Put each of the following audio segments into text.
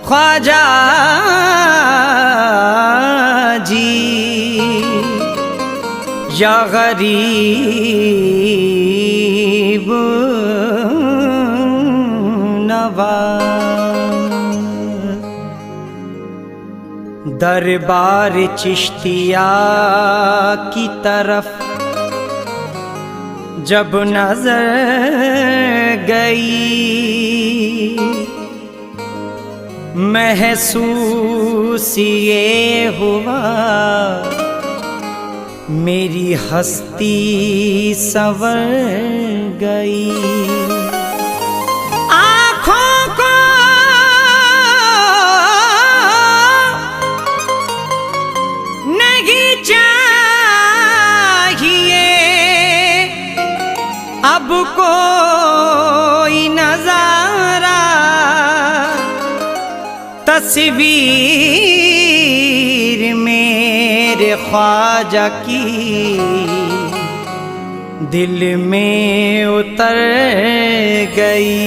ख्वाजा जी या गरीब नवाज, दरबार चिश्तिया की तरफ जब नजर गई, महसूस ये हुआ मेरी हस्ती संवर गई। आँखों को नहीं चाहिए अब कोई नजारा, तस्वीर मेरे ख्वाजा की दिल में उतर गई।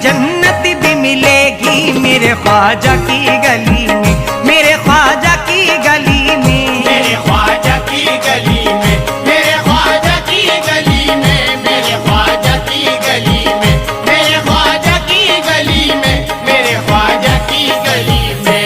जन्नत भी मिलेगी मेरे ख्वाजा की गली में, मेरे ख्वाजा की गली में, मेरे ख्वाजा की गली में, मेरे ख्वाजा की गली में, मेरे ख्वाजा की गली में, मेरे ख्वाजा की गली में, मेरे ख्वाजा की गली में।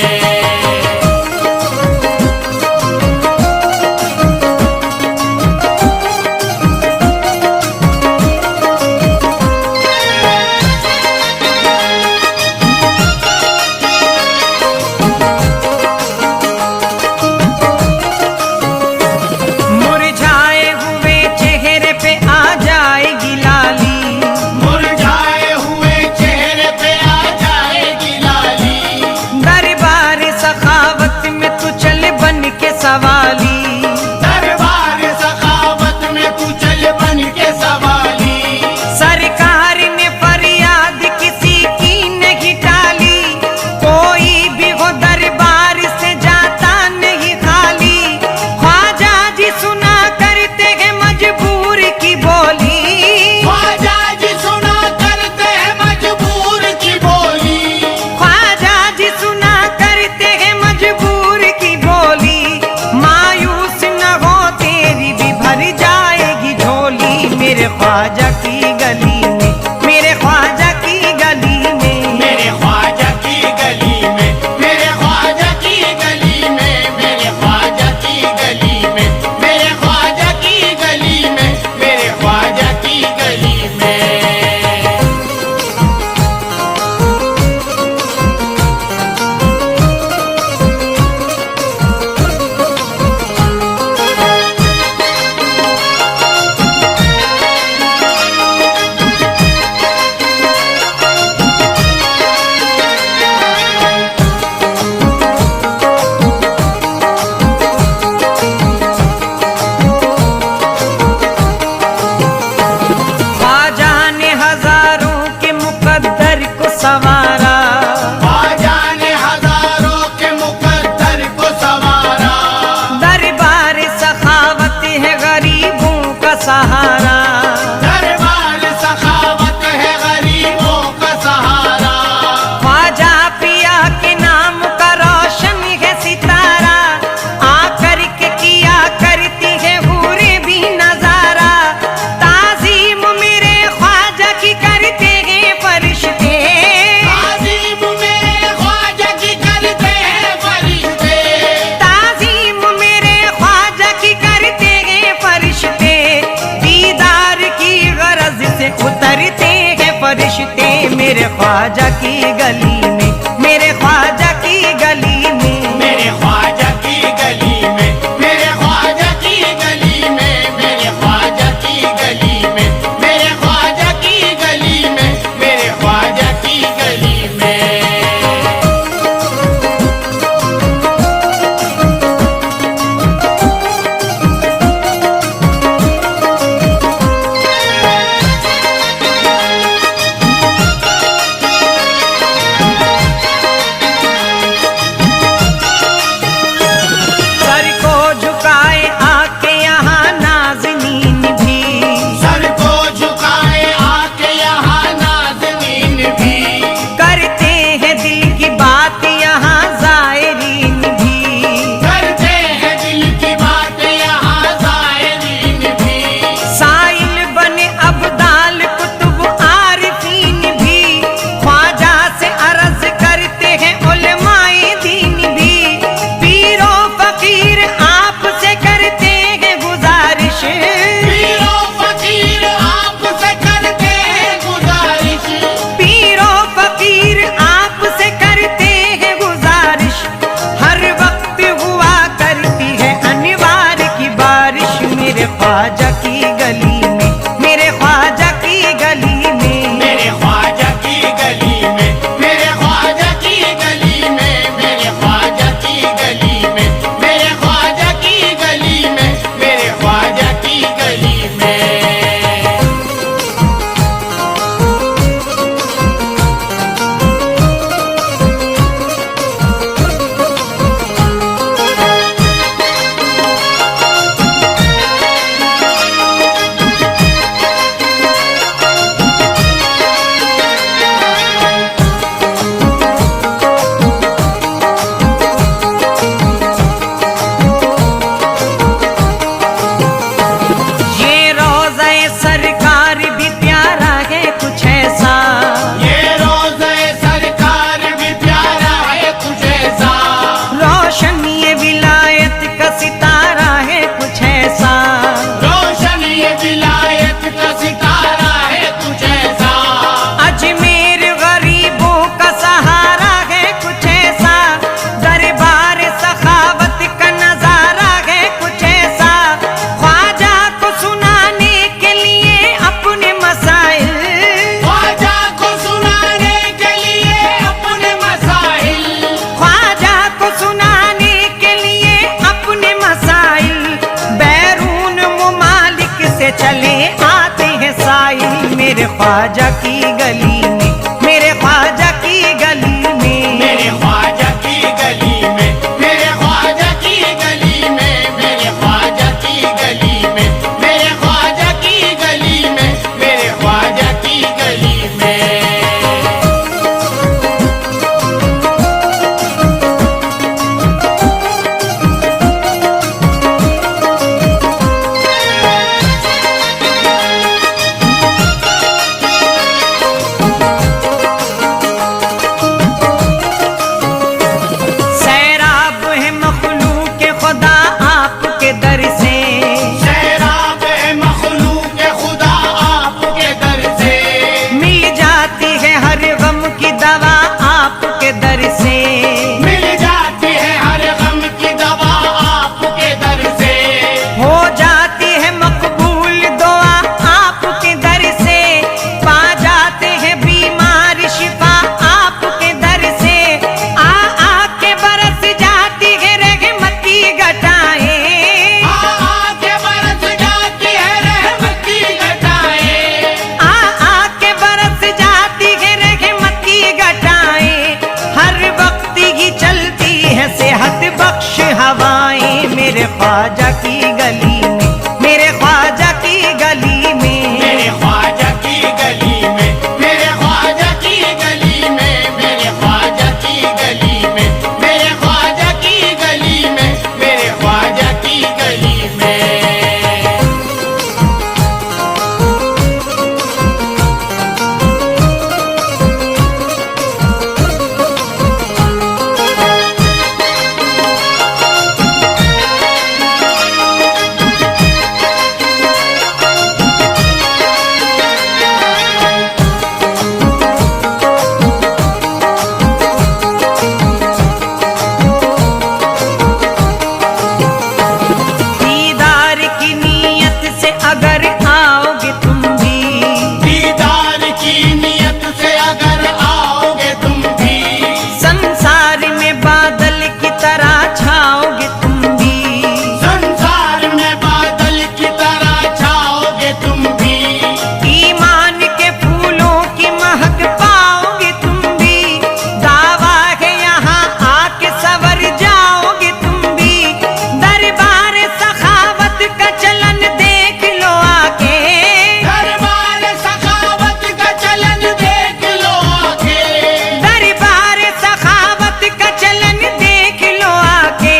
दरबार सखावत में तू चल बन के सवाली, सरकार ने फरियाद किसी की नहीं टाली, कोई भी हो दरबार से जाता नहीं खाली। ख्वाजा जी सुना करते हैं मजबूर की बोली, ख्वाजा जी सुना करते हैं मजबूर की बोली, ख्वाजा जी सुना करते हैं मजबूर की बोली। मायूस न हो तेरी भी भर जाएगी झोली मेरे ख्वाजा की गली में, मेरे ख्वाजा की गली में, मेरे ख्वाजा की गली में, मेरे ख्वाजा की गली में, मेरे ख्वाजा की गली में, मेरे ख्वाजा की गली में, मेरे ख्वाजा की गली में। ख्वाजा ने हजारों के मुकद्दर को संवारा, ख्वाजा ने हजारों के मुकद्दर को संवारा, दरबार सखावत है गरीबों का सहारा, दरबार सखावत है गरीबों का सहारा। ख्वाजा पिया के नाम का रोशन है सितारा, आकर के किया करती है हूरे भी नजारा। ताजीम मेरे ख्वाजा की करते हैं फरिश्ते, ताज़ीम मेरे ख्वाजा की करते हैं फरिश्ते, ताजीम मेरे ख्वाजा की करते हैं फरिश्ते। दीदार की गरज से उतरते हैं फरिश्ते मेरे ख्वाजा की गली में, मेरे ख्वाजा की गली में, मेरे ख्वाजा की गली में। मेरे ख्वाजा की गली में, मेरे ख्वाजा की गली में, मेरे ख्वाजा की गली में, मेरे ख्वाजा की गली में, मेरे ख्वाजा की गली में। दीदार की नीयत से अगर आओगे तुम भी, दीदार की नियत से अगर आओगे तुम भी, संसार में बादल की तरह छाओगे तुम भी। संसार में बादल की तरह छाओगे तुम भी। ईमान के फूलों की महक पाओगे तुम भी। दावा है यहाँ आके सवर जाओगे तुम भी। दरबार सखावत का चलन देख लो आके, दरबार सखावत का चलन देख लो आके। दरबार सखावत का चलन देख लो आके।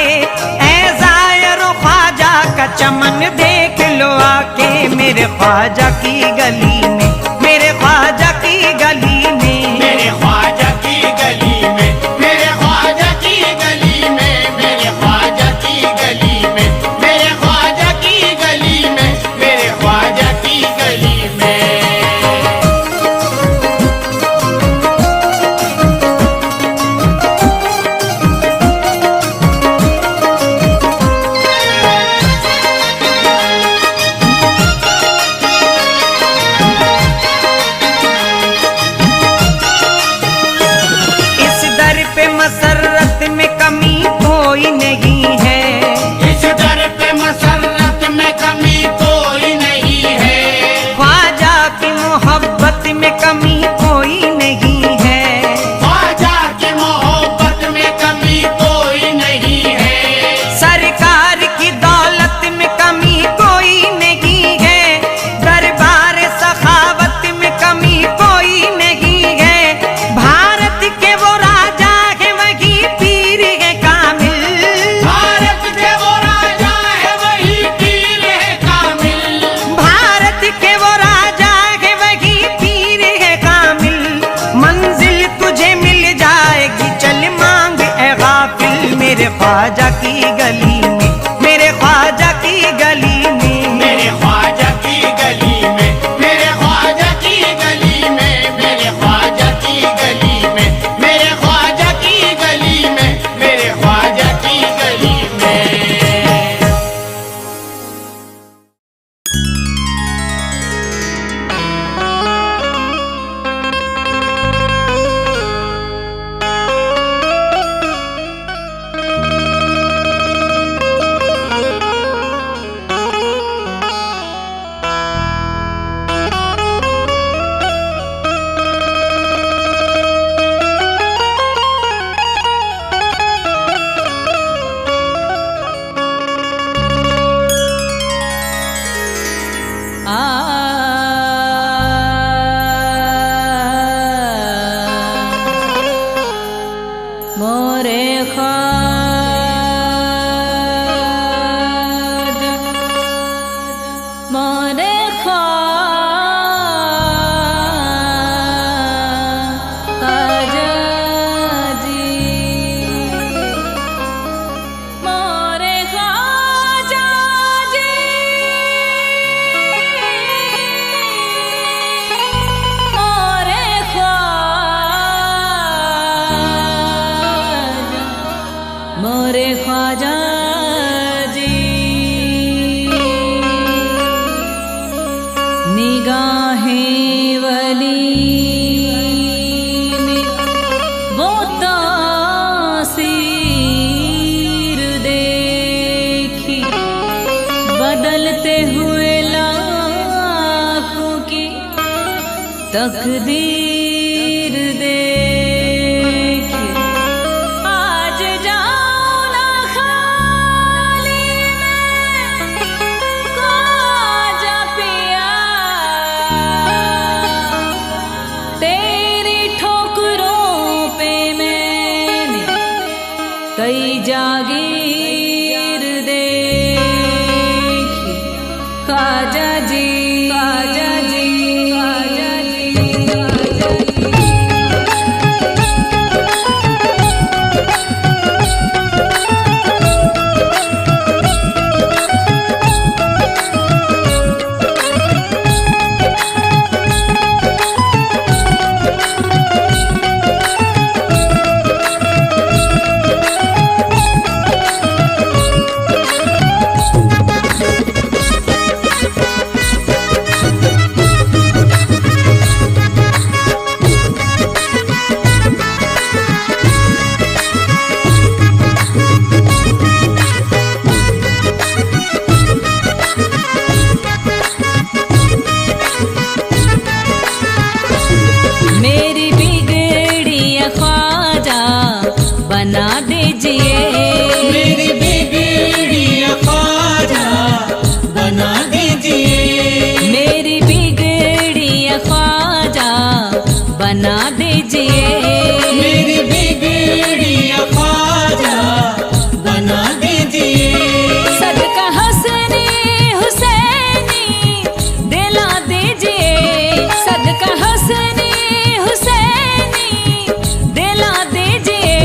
ऐ ज़ायरो ख्वाजा का चमन देख लो आके, मेरे ख्वाजा की गली में, मेरे ख्वाजा की गली में। मेरे ख्वाजा की गली में, मेरे ख्वाजा की गली में, मेरे ख्वाजा की गली में, मेरे ख्वाजा की गली में, मेरे ख्वाजा की गली में। इस दर पे मसरत में कमी कोई नहीं है। इस दर पे मसरत में कमी कोई नहीं है। ख्वाजा की मोहब्बत में कमी कोई नहीं है। ख्वाजा की मोहब्बत में कमी कोई नहीं है। सरकार की दौलत में कमी कोई नहीं है। दरबार सखावत में कमी कोई नहीं है। भारत के वो राजा है वही पीर है कामिल। भारत के वो राजा है वही पीर है कामिल। भारत के वो राजा है वही पीर है कामिल। मंजिल तुझे मिल जाएगी चल मांग ए गाफिल, मेरे ख्वाजा की गली में, मेरे ख्वाजा की गली में। मेरे ख्वाजा की गली में, मेरे ख्वाजा की गली में, मेरे ख्वाजा की गली में, मेरे ख्वाजा की गली में, मेरे ख्वाजा की गली में। मोरे ख्वाजा, मोरे ख्वाजा जी, मोरे ख्वाजा जी, मोरे मोरे ख्वाजा जी। निगाहें वली में वो तासीर देखी, बदलते हुए लाखों की तकदीर देखी। आज जाना खाली मैं गई जागीर देखी ख्वाजा जी ख्वाजा जी ख्वाजा जी ख्वाजा जी। मेरी बिगड़ी ख्वाजा बना दीजिए, मेरी बिगड़ी ख्वाजा बना दीजिए, मेरी बिगड़ी ख्वाजा बना दीजिए, मेरी बिगड़ी ख्वाजा बना दीजिए। सदका हसनी हुसैनी दिला दीजिए, सदका हसनी हुसैनी दिला दीजिए,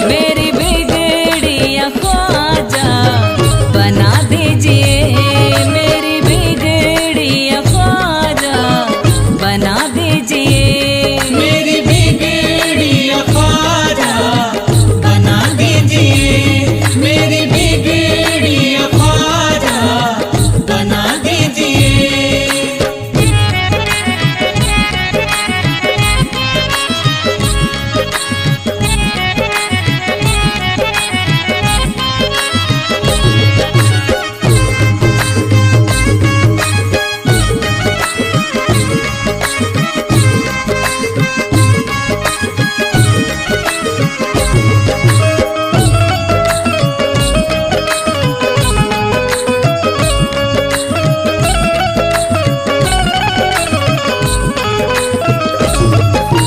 मेरी बिगड़ी ख्वाजा बना दीजिए, मेरी बिगड़ी ख्वाजा बना दीजिए। मेरी बिगड़ी ख्वाजा बना दीजिए, मेरी बिगड़ी ख्वाजा बना दीजिए।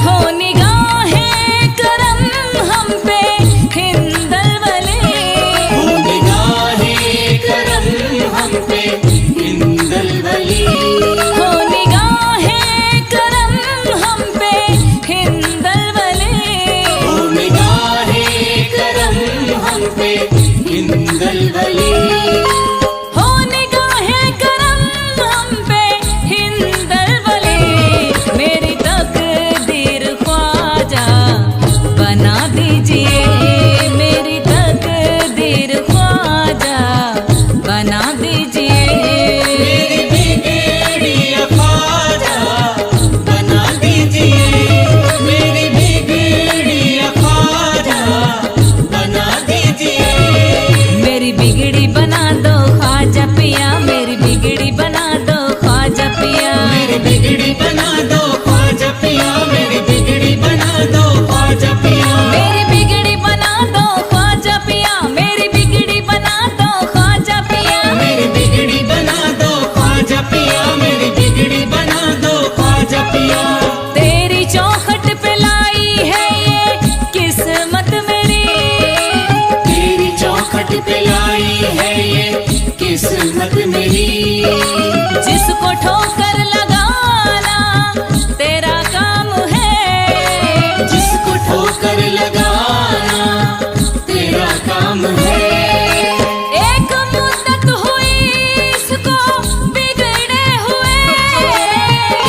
हो निगाहें करम हम पे हिंदल वाले, हो निगाहें करम हम पे हिंदल वली, हो निगाहें करम हम पे हिंदल वाले, हो निगाहें करम हम पे हिंदल वली, हो निगाहें करम हम पे हिंदल वाले, मेरी तकदीर ख्वाजा बना दीजिए, मेरी तकदीर ख्वाजा बना दीजिए। मेरी बिगड़ी ख्वाजा बना दीजिए, मेरी बिगड़ी ख्वाजा बना दीजिए। मेरी बिगड़ी बना दो ख्वाजा पिया, मेरी बिगड़ी बना दो ख्वाजा पिया, मेरी बिगड़ी बना दो ख्वाजा पिया, मेरी बिगड़ी बना दो ख्वाजा पिया, मेरी बिगड़ी बना दो ख्वाजा पिया, मेरी बिगड़ी बना दो ख्वाजा पिया, मेरी बिगड़ी बना दो ख्वाजा पिया, मेरी बिगड़ी बना दो ख्वाजा पिया। तेरी चौखट पे लाई है ये किस्मत मेरी, तेरी चौखट पे लाई है ये किस्मत मेरी, जिसको ठोकर लगाना तेरा काम है, जिसको ठोकर लगाना तेरा काम है। एक मुद्दत हुई इसको बिगड़े हुए,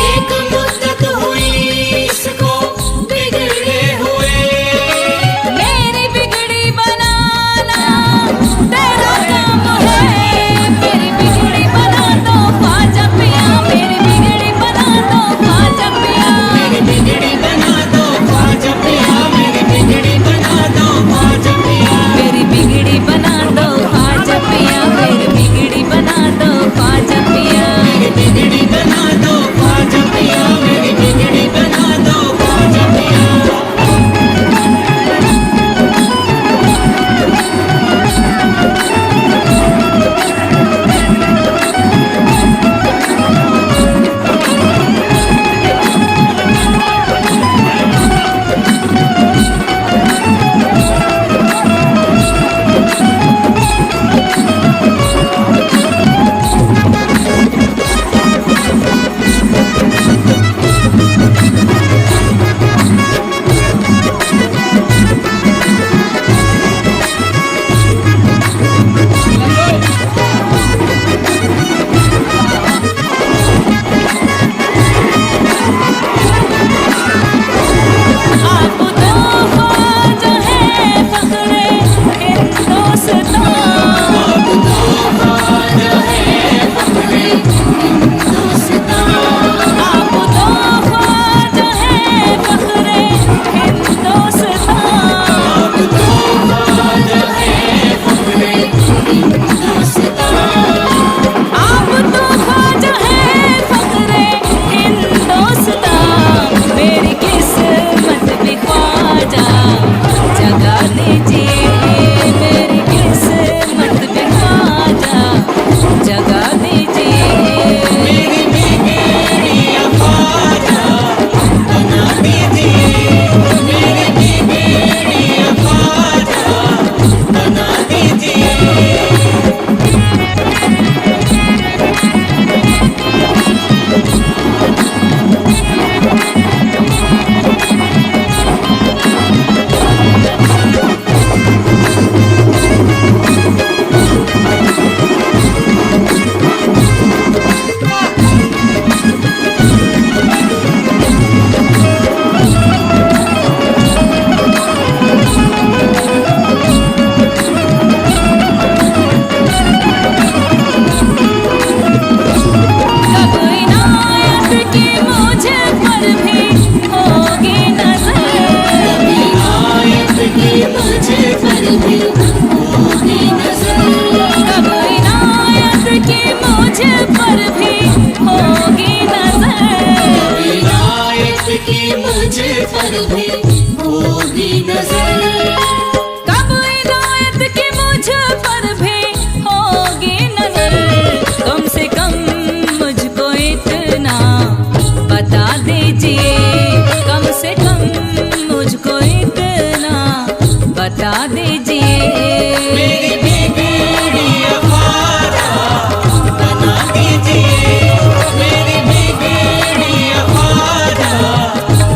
एक मुद्दत हुई इसको बिगड़े हुए, मेरी बिगड़ी बनाना तेरा काम है, मेरी बिगड़ी बना दो ख्वाजा पिया, मेरी पर भी होगी नजर, कब इनायत की मुझ पर भी होगी नजर, इनायत की मुझ पर भी होगी नजर, कब इनायत की मुझ पर भी होगी नजर, कम से कम मुझको इतना बता दीजिए, कम से कम मुझको इतना बता दीजिए, मेरी बिगड़ी अखाड़ा बना दीजिए, मेरी बिगड़ी अखाड़ा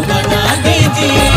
बना दीजिए।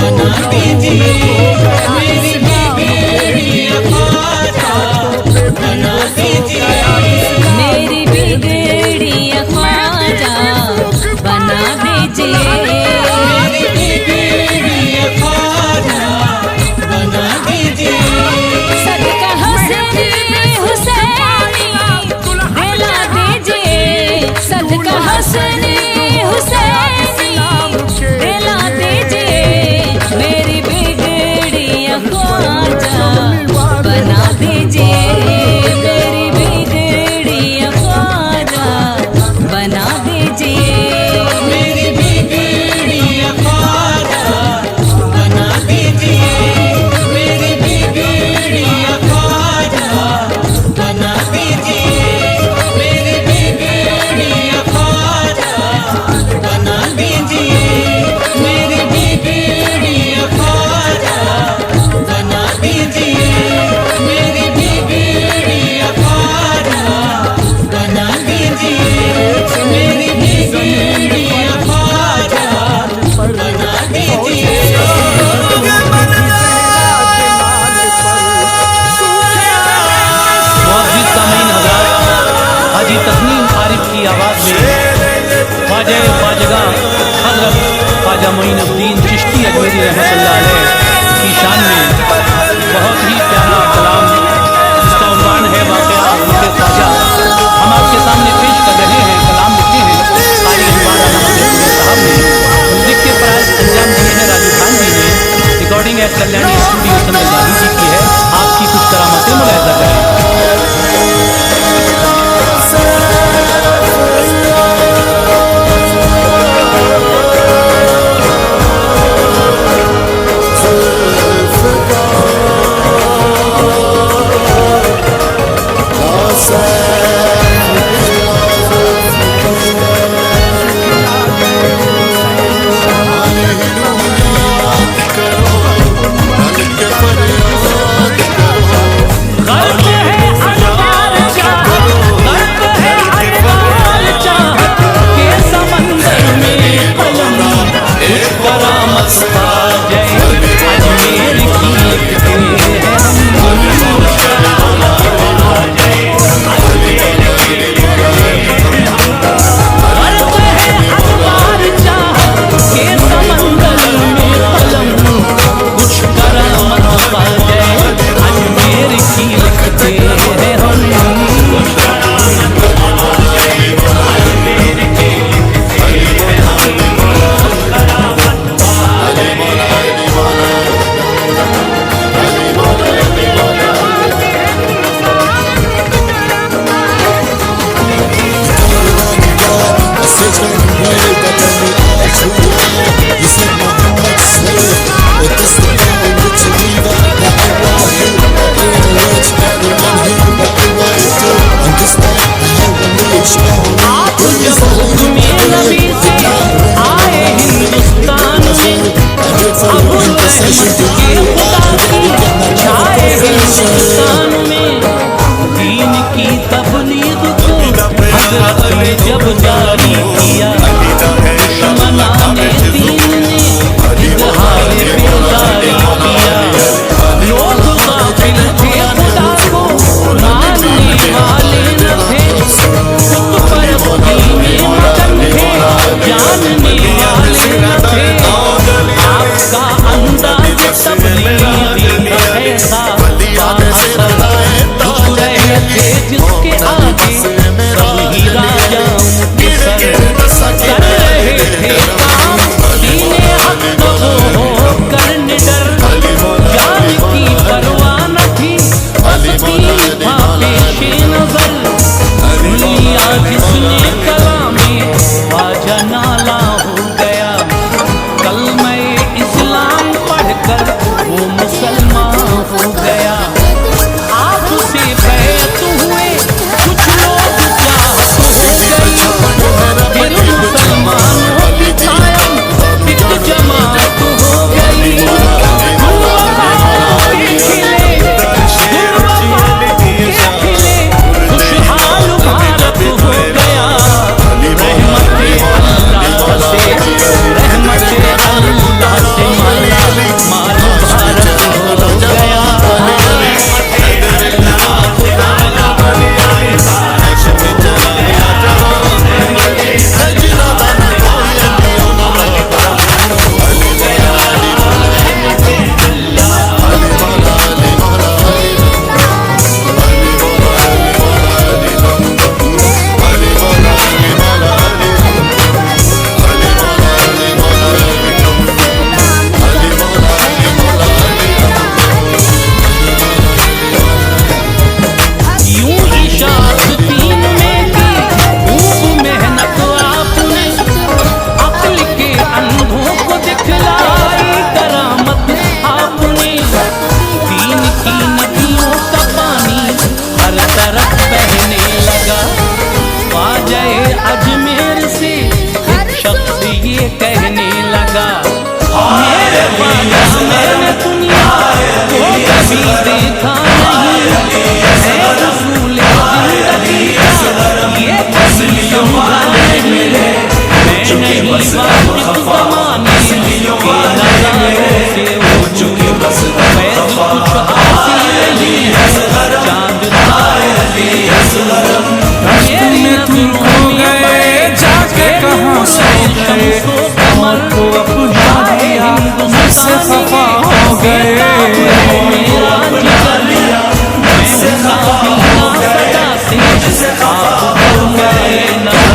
बना दीजिए मेरी बिगड़ी ख्वाजा बना दीजिए मेरी बिगड़ी ख्वाजा बना दीजिए मेरी बिगड़ी ख्वाजा बना दीजिए सदका हसनी हुसैनी दिला दीजिए सदका हसनी हुसैनी दिला दीजिए मेरी बिगड़ी ख्वाजा बना दीजिए मेरी बिगड़ी ख्वाजा बना दीजिए मेरी बिगड़ी ख्वाजा बना दीजिए मेरी बिगड़ी ख्वाजा बना दीजिए मेरी बिगड़ी ख्वाजा बना दीजिए मेरी बिगड़ी ख्वाजा बना दीजिए मेरी बिगड़ी ख्वाजा बना दीजिए मेरी बिगड़ी ख्वाजा बना दीजिए मुअज़्ज़िज़ सामीन हज़रात, हाजी तस्नीम आरिफ की आवाज़ में ख्वाजा ख्वाजगा हज़रत ख्वाजा मोइनुद्दीन चिश्ती अजमेरी रहमतुल्लाह अलैह की शान में बहुत ही प्यारा कलाम जिसका उन्वान है वाक़या मुझे ख्वाजा हम आपके सामने पेश कर रहे हैं। कलाम लिखे हैं क़ारी हिमारा नवाज़ुद्दीन साहब ने, म्यूज़िक के प्राइस अंजाम दिए हैं राजू खान जी ने, रिकॉर्डिंग एट कल्याणी स्टूडियो समय गांधी जी की है। आपकी कुछ करामतें मुलाहिज़ा करें।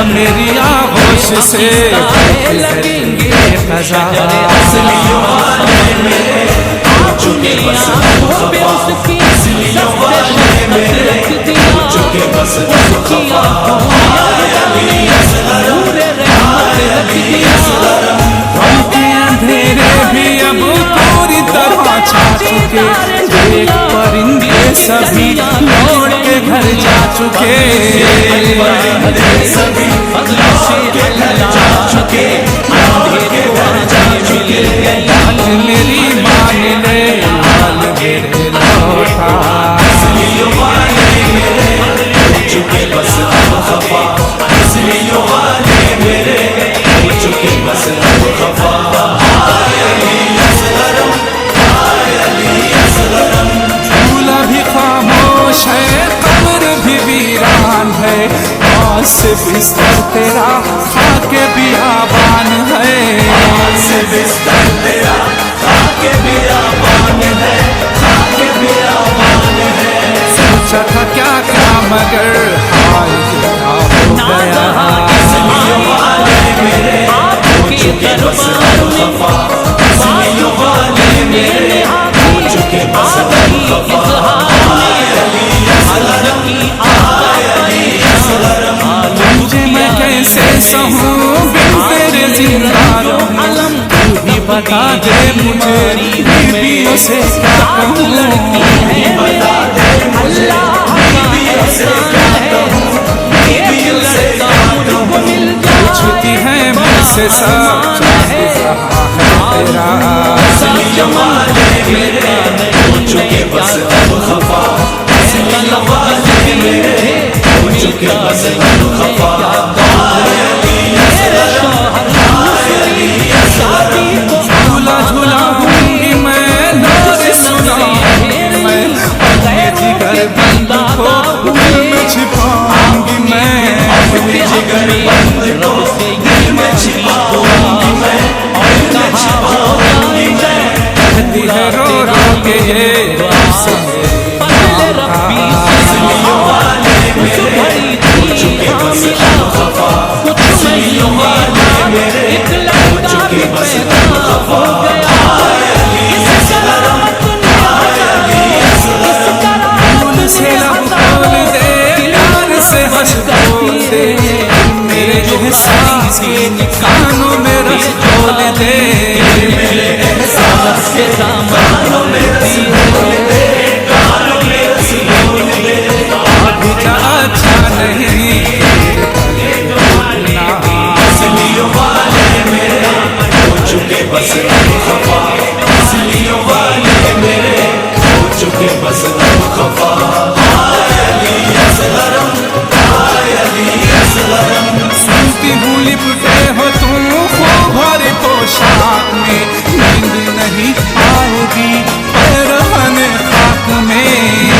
मेरी आगोश से लगेंगे खजाना चुके बस उसकी चुके बस अंधेरे भी अब पूरी तरह छा चुके, एक परिंदे सभी लौट के घर जा चुके, सभी जा चुके, आज मेरी मान ले हाल मेरे लौटा, चुके बस खफा इसलिए वाले मेरे चुके बस खफा। चूल्हा भी खामोश है, कब्र भी वीरान है, से बिस्तर तेरा खाके बियाबान है, से बिस्तर तेरा खाके बियाबान है, खाके बियाबान है। सोचा था क्या क्या मगर हाल क्या हो गया, इसलिए वाले मेरे चुके बस खफा इसलिए वाले मेरे चुके बस खफा। तुझे मैं कैसे सहूं बिन तेरे जिंदारों, तू ही बता दे मुझे बीवियों से क्या कहूं, बता दे मुझे बीवियों से क्या कहूं, बीवियों से क्या कहूं। पूछती है मुझसे सब रहा है तेरा, इसलिए वाले मेरे चुके बस खफा इसलिए वाले मेरे चुके बस खफा। झूला झूलाऊंगी मैं नारे सुनाऊंगी मैं, अपने जिगर बंद को दिल में छिपाऊंगी मैं, अपने जिगर बंद को दिल में छिपाऊंगी मैं, छिपाऊंगी मैं। कहती है रो रो के ये इसलिए वाले मेरे चुके बस खफा इसलिए वाले मेरे चुके बस खफा। फूल से लब खोल दे प्यार से हंस बोल दे, मेरे एहसास के कानों में रस बोल दे, मेरे एहसास के कानों में रस बोल दे, कानों में रस बोल दे। अभी अच्छा नहीं इसलिए वाले मेरे चुके बस खफा इसलिए वाले मेरे चुके बस खफा। सुनती हूँ लिपटे हो तुम खूब भरी पोशाक में, नींद नहीं आएगी पैरहने खाक में,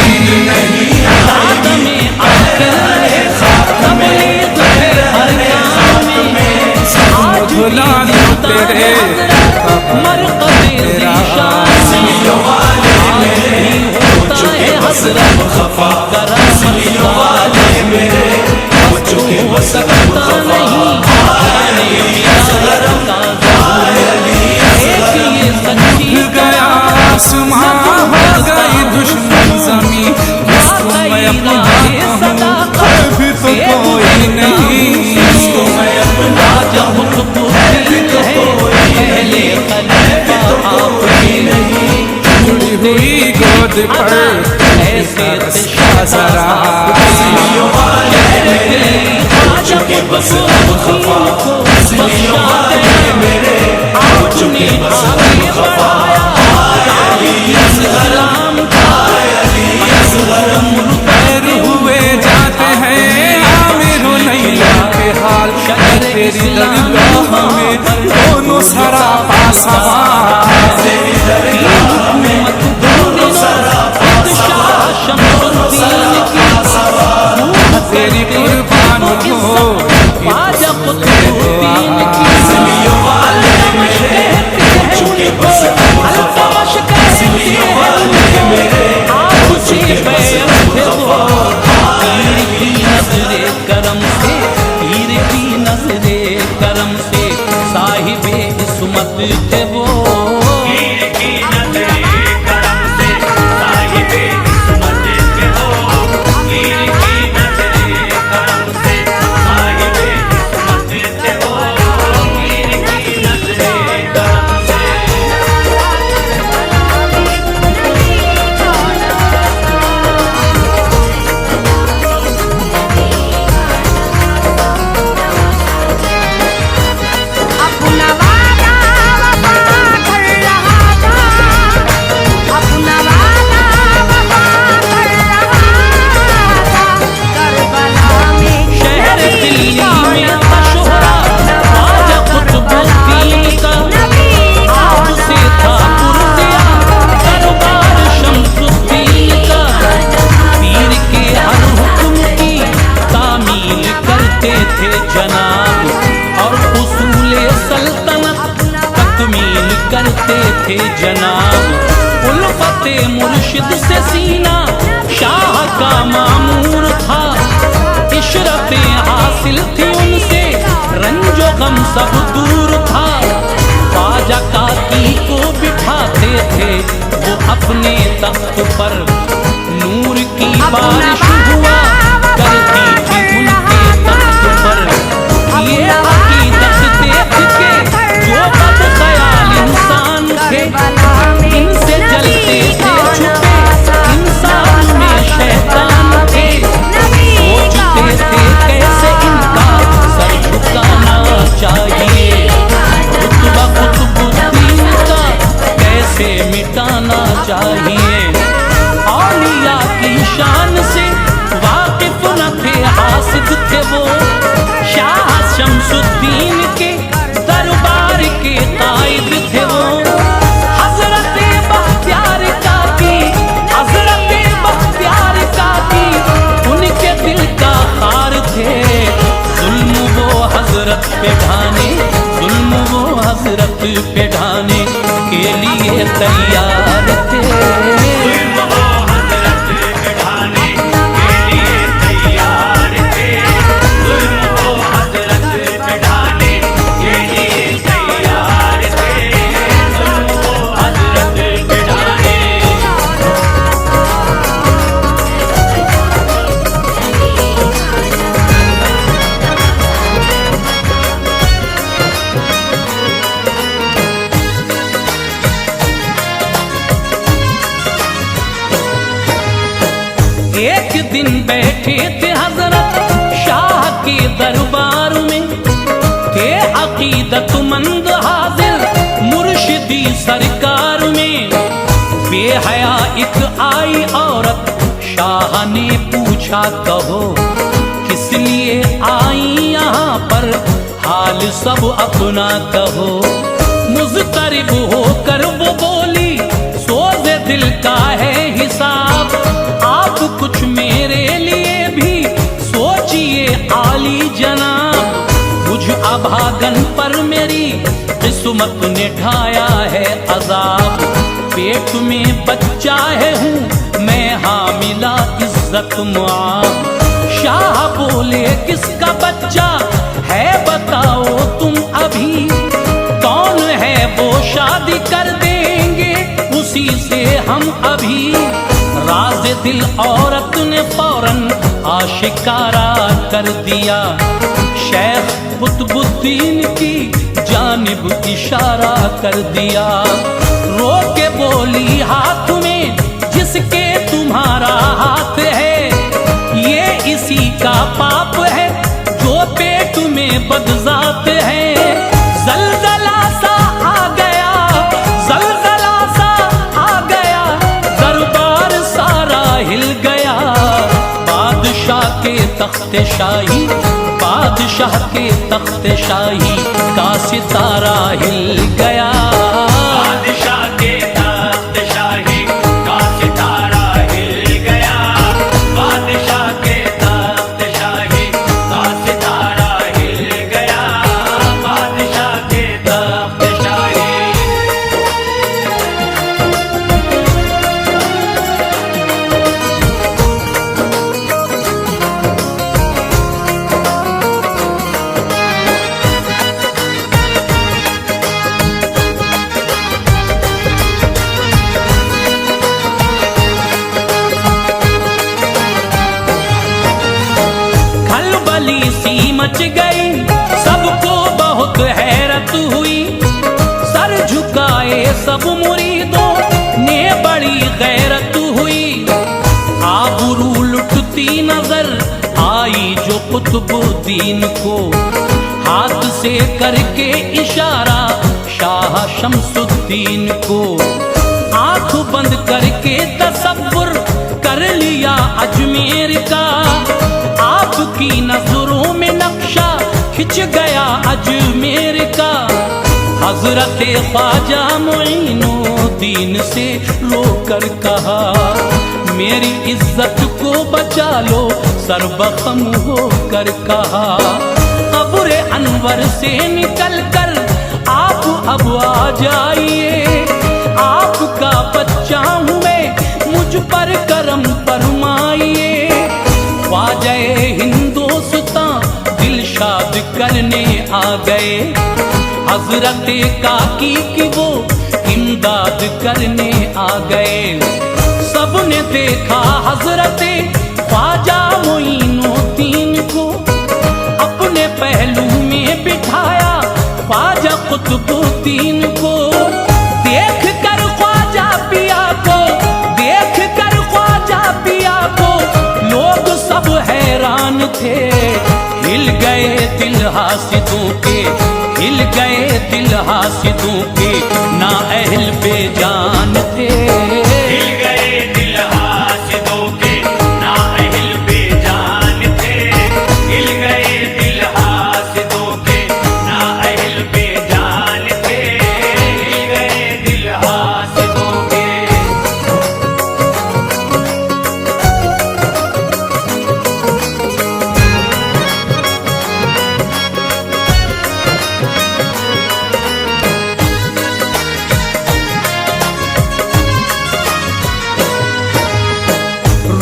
नहीं आएगी खाक में झुला दो तेरे तेरा इसलिए वाले मेरे चुके बस खफा इसलिए वाले मेरे चुके बस खफा। गया आसमां हो गई दुश्मन ज़मीं, किसको मैं अपना कहूं भी तो कोई नहीं, इसको मैं अपना जाऊं तो भी तो कोई नहीं। जुड़ी हुई गोद पर ऐसे जरा इसलिए वाले मेरे चुके बस खफा इसलिए वाले मेरे चुके बस खफा। पैर हुए जाते हैं आमिर नैया के हाल, तेरी दरगाह में दोनों सरापा सवार, तेरी दरगाह में दोनों सरापा सवार, तेरी कुर्बान हो इसलिए वाले मेरे चुके बस मुर्शिद से सीना शाह का मामूर था। इशरतें हासिल थी उनसे, रंजो गम सब दूर था। ख्वाजा काकी को बिठाते थे वो अपने तख्त पर, नूर की बारिश हुआ करती थी उनके तख्त पर। ये अकीदत देख के जो बदख्याल इंसान थे, इनसे जलते थे छुपे इंसान में शैतान थे। सोचते थे कैसे इनका सर झुकाना चाहिए, रुतबा कुतुबुद्दीन का कैसे मिटाना चाहिए। औलिया की शान से वाकिफ न थे, हासिद थे वो। शाह शमसुद्दीन के दरबार के कायद थे वो। हजरत बख्तियार काकी, हजरत बख्तियार काकी उनके दिल का खार थे। जुल्म वो हजरत पे ढाने, जुल्म वो हजरत पे ढाने के लिए तैयार थे। जुल्म वो हजरत पे ढाने के लिए तैयार थे। जुल्म वो हजरत पे ढाने के लिए तैयार थे। जुल्म वो हजरत पे ढाने। एक दिन बैठे थे हजरत शाह के दरबार में, थे अकीदतमंद हाजिर मुर्शिदी सरकार में। बेहया एक आई औरत, शाह ने पूछा कहो किस लिए आई यहाँ पर, हाल सब अपना कहो। मुज़तरिब होकर वो बोली, सोज़े दिल का है हिसाब, आप कुछ मेरे लिए भी सोचिए आली जनाब। मुझ अभागन पर मेरी किस्मत ने ढाया है अजाब। पेट में बच्चा है हूँ मैं हामिला इज्जत मुआब। शाह बोले किसका बच्चा है बताओ तुम अभी, कौन है वो शादी कर देंगे उसी से हम अभी। राज दिल औरत ने फौरन आशिकारा कर दिया, शेख कुतुबुद्दीन की जानिब इशारा कर दिया। रो के बोली हाथ में जिसके तुम्हारा हाथ है, ये इसी का पाप है जो पेट में बदजात है। जलजला सा आ गया, जलजला सा आ गया, दरबार सारा हिल गया। बादशाह के तख्ते शाही, बादशाह के तख्ते शाही का सितारा हिल गया। बादशाह के तख्ते शाही का सितारा हिल गया। बादशाह के तख्ते शाही का सितारा हिल गया। बादशाह के तख्ते शाही। खलबली सी मच गई, सबको बहुत हैरत हुई। सर झुकाए सब मुरीदों ने बड़ी गैरत हुई। आबरू लुटती नजर आई जो कुतुबुद्दीन को, हाथ से करके इशारा शाह शमसुद्दीन को। आंख बंद करके तसव्वुर कर लिया अजमेर का, आपकी नजरों में नक्शा खिंच गया अजमेर का। हजरत ख्वाजा मोइनुद्दीन से रोकर कहा, मेरी इज्जत को बचा लो, सर्वखम होकर कहा। कब्र अनवर से निकल कर आप अब आ जाइए, आपका बच्चा हूँ मैं, गए। हजरत काकी की वो इमदाद करने आ गए। सबने देखा हजरत ख्वाजा मोइनुद्दीन को, अपने पहलू में बिठाया ख्वाजा कुतुबुद्दीन को। देख कर ख्वाजा पिया को, देख कर ख्वाजा पिया को लोग सब हैरान थे। हिल गए दिल हासिदों के, हिल गए दिल हासिदों के, ना अहल बेजान थे। हिल गए दिल हासिदों के, ना अहल बेजान थे। हिल गए दिल हासिदों के, ना अहल बेजान थे। हिल गए दिल हासिदों के।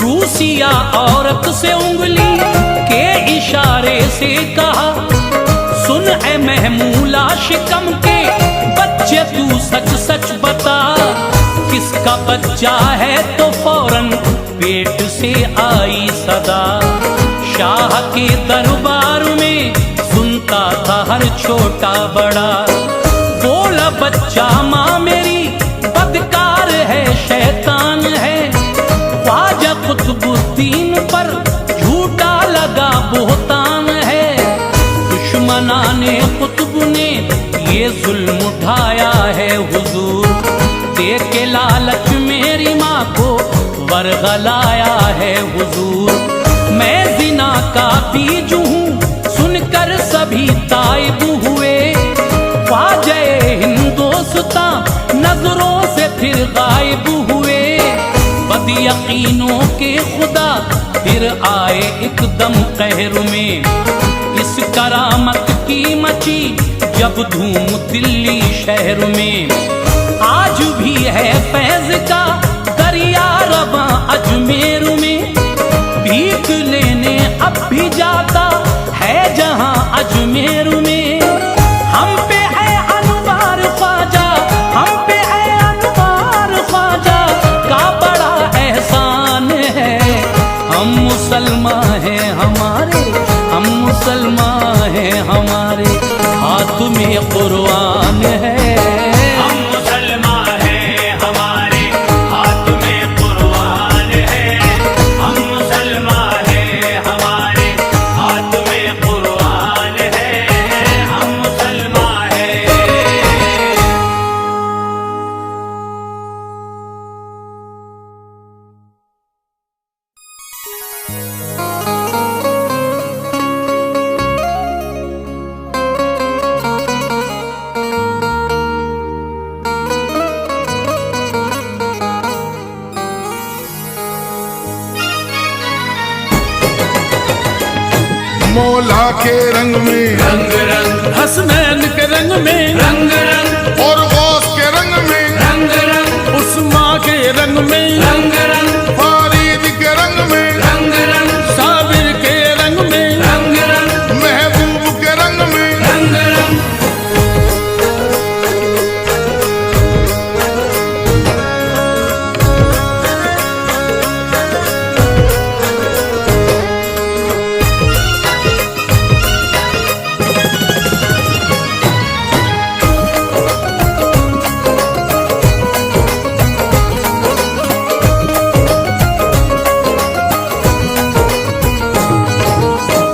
रूसिया औरत से उंगली के इशारे से कहा, सुन ए महमूला शिकम के बच्चे तू सच सच बता, किसका बच्चा है? तो फौरन पेट से आई सदा। शाह के दरबार में सुनता था हर छोटा बड़ा, बोला बच्चा माँ मेरी बदकार है, शैतान है। ख्वाजा कुतुबुद्दीन पर झूठा लगा बोहतान है। दुश्मनाने कुतुब ने ये जुल्म उठाया है हुजूर, दे के लालच मेरी माँ को वरगलाया है हुजूर। मैं जिना का बीज हूँ सुनकर सभी ताइब हुए। ख्वाजा हिंदोस्तां नजरों से फिर गायब हुए। बदयकीनों के खुदा फिर आए एकदम कहर में। इस करामत की मची जब धूम दिल्ली शहर में। आज भी है फैज का दरिया रवां अजमेर में। भीख लेने अब भी जाता है जहां अजमेर में। हम पे है अनवार ख्वाजा, हम पे है अनवार ख्वाजा का बड़ा एहसान है। हम मुसलमान हैं हमारे, हम मुसलमान हैं हमारे, हाथ में कुर्आन है। हम मुसलमान हैं हमारे, हाथ में कुर्बान है। हम मुसलमान हैं हमारे, हाथ में कुर्बान है। हम मुसलमान हैं। मौला के रंग में रंग रंग, हसनैन के रंग में, रंग रंग, और गौस के रंग में, रंग रंग, उस्मा के रंग में, रंग रंग, फारीद के रंग में, रंग रंग, साबिर के रंग में, रंग रंग, महबूब के रंग में। रंग रंग।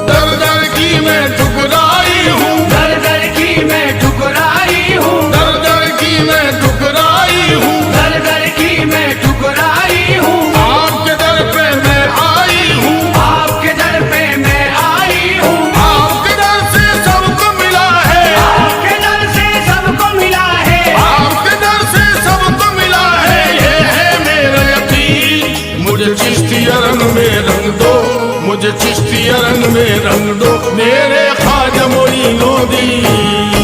दर दर की मैं ठुकराई हूँ, दर दर की मैं ठुकराई हूँ, दर दर की मैं ठुकराई हूँ। दर दर की मैं ठुकराई हूँ। आपके दर पे मैं आई हूँ, आपके दर पे मैं आई हूँ। आपके दर से सबको मिला है, आपके दर से सबको मिला है। आपके दर से सबको मिला है। ये है मेरा यकीन, मुझे चिश्तिया रंग में रंग दो, मुझे चिश्तिया रंग में रंग दो, मेरे ख्वाजा मोइनुद्दीन।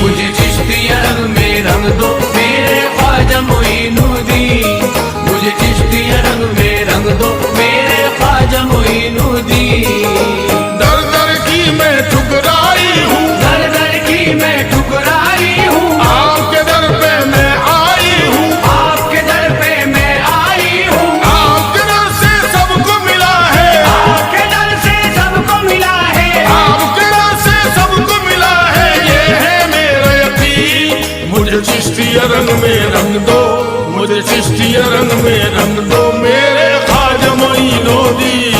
मुझे चिश्तिया रंग में रंग दो, मेरे ख्वाजा मोइनुद्दीन। मुझे चिश्तिया रंग में रंग दो, मेरे ख्वाजा मोइनुद्दीन। दर दर की मैं ठुकराई हूँ, दर दर की मैं में रंग दो मेरे ख्वाजा मोइनुद्दीन।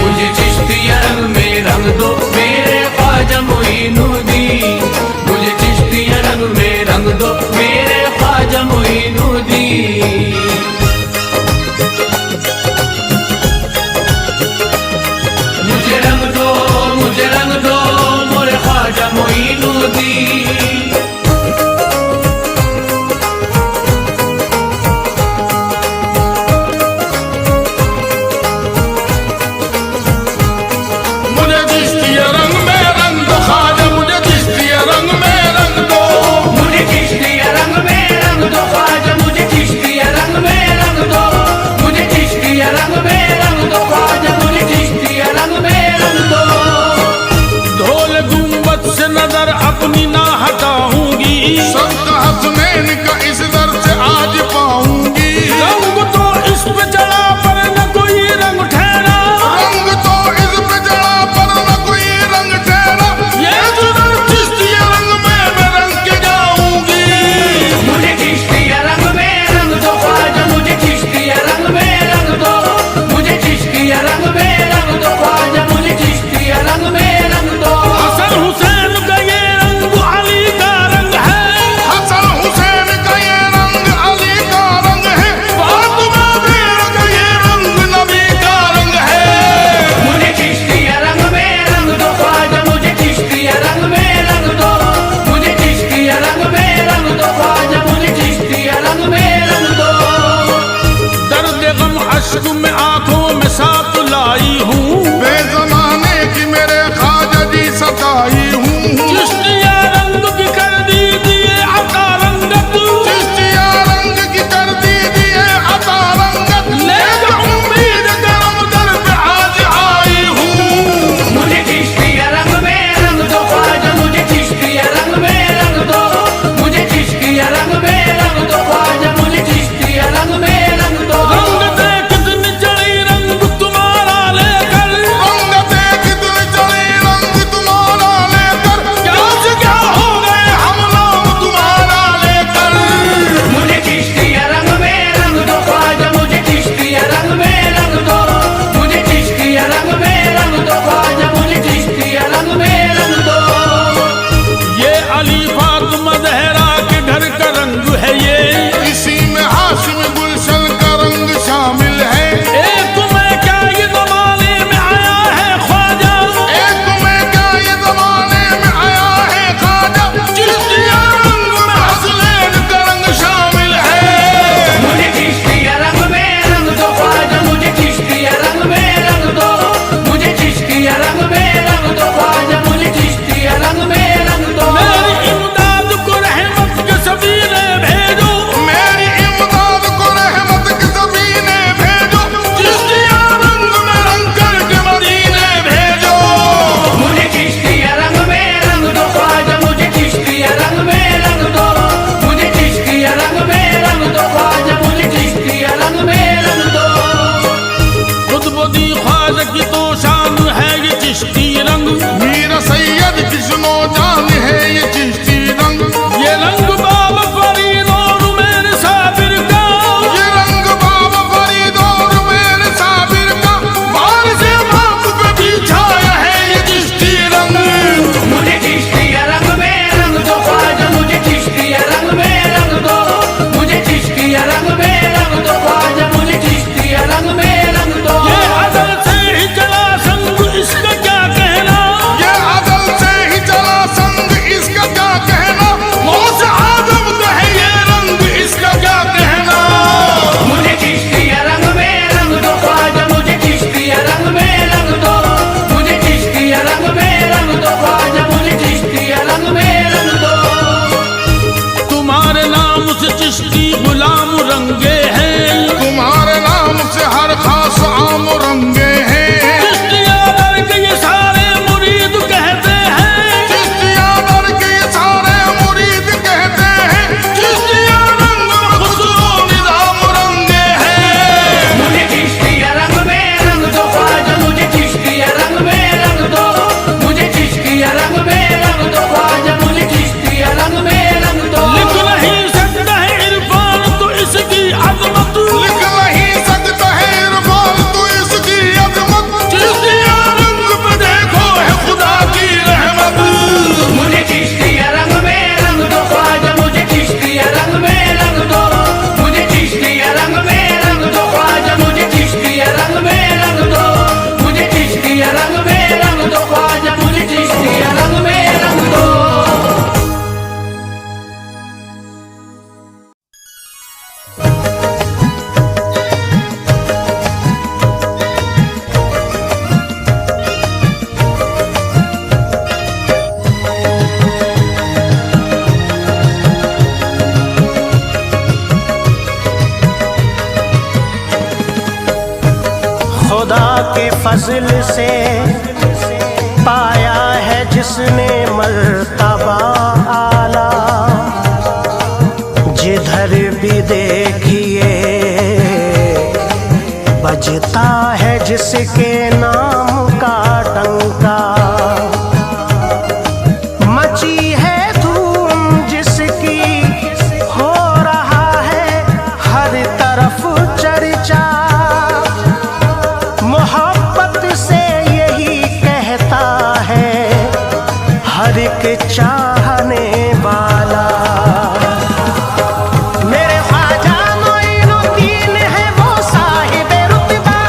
मुझे चिश्तिया रंग में रंग दो मेरे ख्वाजा मोइनुद्दीन। मुझे चिश्तिया रंग में रंग दो मेरे ख्वाजा मोइनुद्दीन। मुझे रंग दो मोरे ख्वाजा मोइनुद्दीन। मुझे चिश्तिया रंग में रंग दो ख्वाजा, मुझे चिश्तिया रंग में रंग दो। मुझे चिश्तिया रंग में रंग दो ख्वाजा, मुझे चिश्तिया रंग में रंग दो। मुझे चिश्तिया रंग में रंग दो ख्वाजा, मुझे चिश्तिया रंग में रंग दो। ढोल गुम्बद से नजर अपनी ना हटाऊंगी, सबका हसनैन का इस दर से आज पाऊंगी। रंग तो इस पे चढ़ा पर न कोई रंग ठहरा, रंग तो इस पे चढ़ा पर न कोई रंग ठहरा। ये जुनून चिश्तिया रंग में मैं रंग के जाऊंगी। मुझे चिश्तिया रंग में रंग दो ख्वाजा, मुझे चिश्तिया रंग में रंग दो। मुझे चिश्तिया रंग में रंग दो ख्वाजा, मुझे चिश्तिया रंग में रंग दो। हसन हुसैन का ये रंग अली का रंग है, हसन हुसैन का ये रंग अली का रंग है। फातिमा ज़हरा का ये रंग नबी का रंग है। मुझे चिश्तिया रंग में रंग दो ख्वाजा, मुझे चिश्तिया रंग में रंग दो। मुझे चिश्तिया रंग में रंग दो ख्वाजा, मुझे चिश्तिया रंग में रंग दो। दर्द गम अश्क में आंखों में साथ लाई हूँ, बेज़माने की मेरे ख्वाजा जी सताई हूँ। चिश्तिया रंग की कर दीजिए अता रंगत, चिश्तिया रंग की कर दीजिए अता रंगत। ले जा उम्मीद करम दर पे आज आई हूँ। मुझे चिश्तिया रंग में रंग दो ख्वाजा, मुझे चिश्तिया रंग में रंग दो। मुझे चिश्तिया रंग में रंग दो ख्वाजा, मुझे चिश्तिया रंग में रंग दो। रंग दे कितनी खुदा के फजल से पाया है जिसने मर्तबा आला। जिधर भी देखिए बजता है जिसके नाम का डंका। मची है धूम जिसकी, हो रहा है हर तरफ चर्चा। मोहब्बत से यही कहता है हर एक चाहने वाला। मेरे ख्वाजा मोइनुद्दीन है वो साहिबे रुतबा,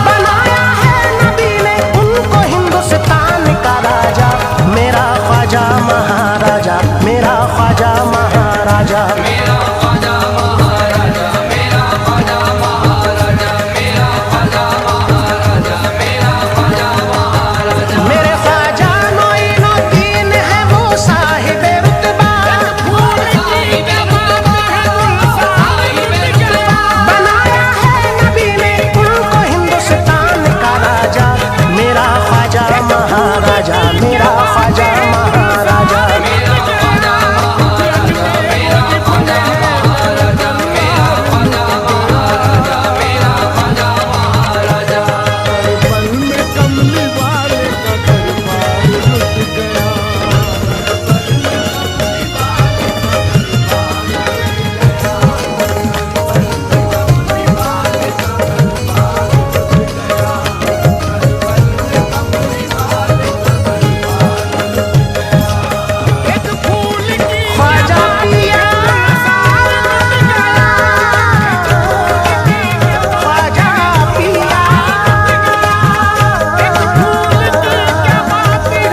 बनाया है नबी ने उनको हिंदुस्तान का राजा। मेरा ख्वाजा महाराजा, मेरा ख्वाजा महाराजा, मेरे ख्वाजा मोइनुद्दीन है वो साहिबे रुतबा, बनाया है नबी ने उनको हिंदुस्तान का राजा। मेरा ख्वाजा महाराजा, मेरा ख्वाजा महाराजा, पल में कमली वाले का दरबार लुट गया। ख्वाजा पिया, ख्वाजा पिया,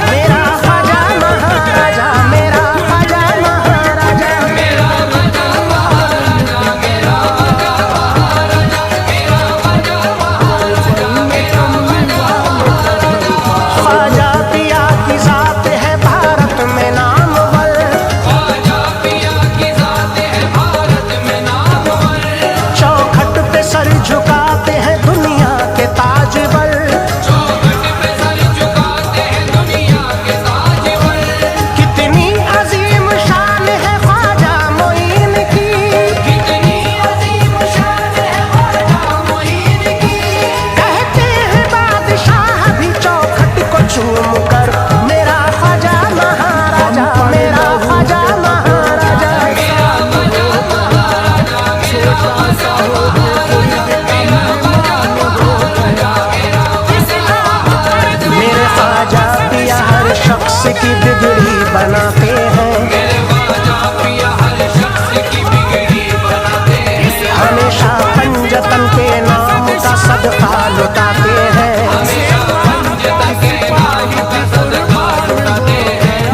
मेरा ख्वाजा महाराजा, मेरा ख्वाजा महाराजा, ख्वाजा पिया की जात है भारत में नामवर। चौखट पे सर झुकाते हैं दुनिया के ताजवर। कितनी अजीम शान है ख्वाजा मोइन की, कहते हैं बादशाह भी चौखट को चूम कर। मेरा ख्वाजा महाराजा, मेरा ख्वाजा महाराजा, मेरे ख्वाजा पिया हर शख्स की बिगड़ी बनाते हैं। हमेशा पंजतन के नाम का सदका लुटाते हैं।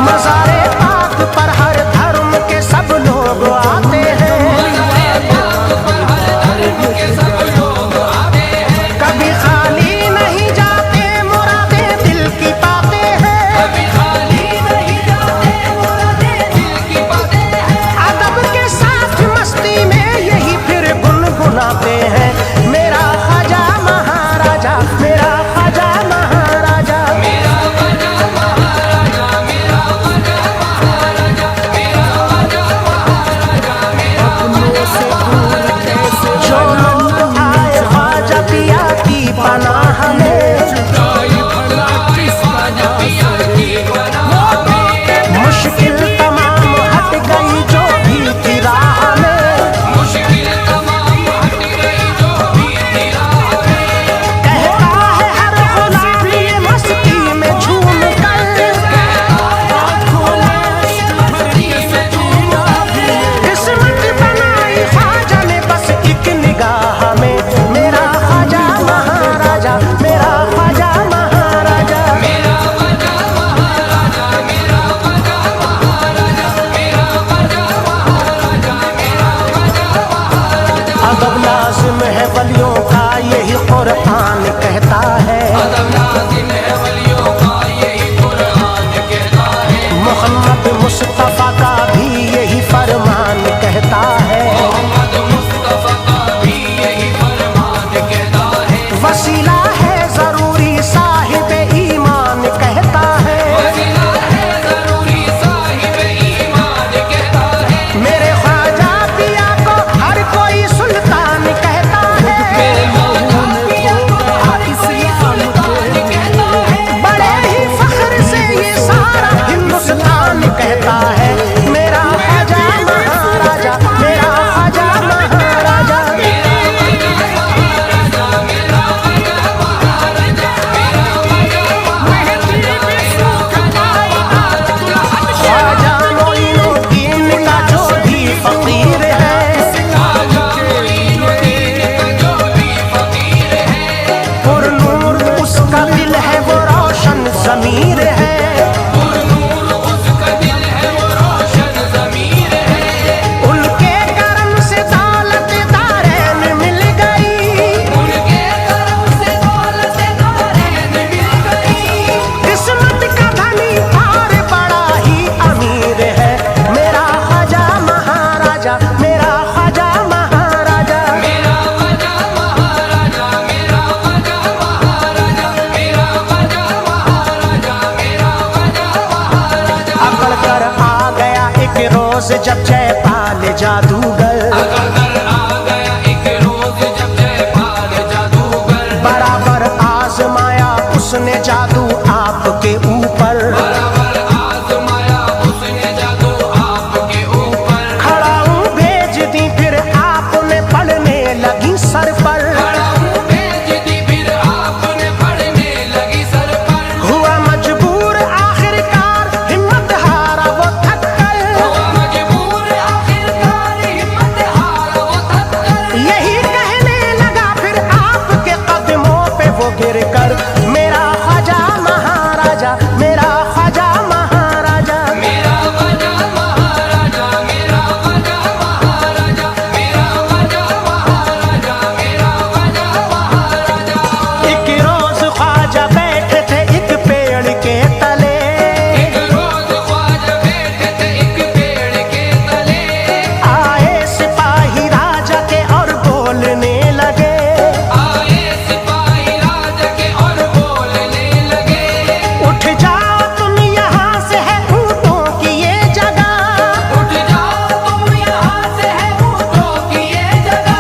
मज़ारे पाक पर हर धर्म के सब लोग आते हैं। कभी खाली नहीं जाते मुरादे दिल की पाते हैं। अदब के साथ मस्ती में यही फिर गुनगुनाते हैं। मेरा ख्वाजा महाराजा, मेरा ख्वाजा महाराजा, जो लोग आए ख्वाजा पिया की पनाह में, मुश्किल तमाम हट गई जो भी थी राह में। कहता है हर गुलाम ये मस्ती में झूम कर, किस्मत बनाई ख्वाजा ने बस एक निगाह में। मेरा ख्वाजा महाराजा, मेरा ख्वाजा महाराजा, अदब लाजिम है वलियों का यही कुरान कहता है। मोहम्मद मुस्तफा का भी यही फरमान कहता है। जब जयपाल जादूगर, बराबर आजमाया उसने जादू आपके ऊपर, खड़ा हूँ भेज दी फिर आपने पढ़ने लगी सर पर, हुआ मजबूर आखिरकार हिम्मत हारा वो थक कर, यही कहने लगा फिर आपके कदमों पे वो गिर कर, मेरा ख्वाजा महाराजा, मेरा ख्वाजा महाराजा, मेरा ख्वाजा महाराजा, मेरा ख्वाजा महाराजा, मेरा ख्वाजा महाराजा, मेरा ख्वाजा महाराजा। एक रोज ख्वाजा बैठे थे एक पेड़ के तले, एक रोज ख्वाजा बैठे थे एक पेड़ के तले, आए सिपाही राजा के और बोलने लगे, आए सिपाही राजा के और बोलने लगे, उठ जाओ तुम यहाँ से है ऊँटों की ये जगह, उठ जाओ तुम यहाँ से है ऊँटों की ये जगह।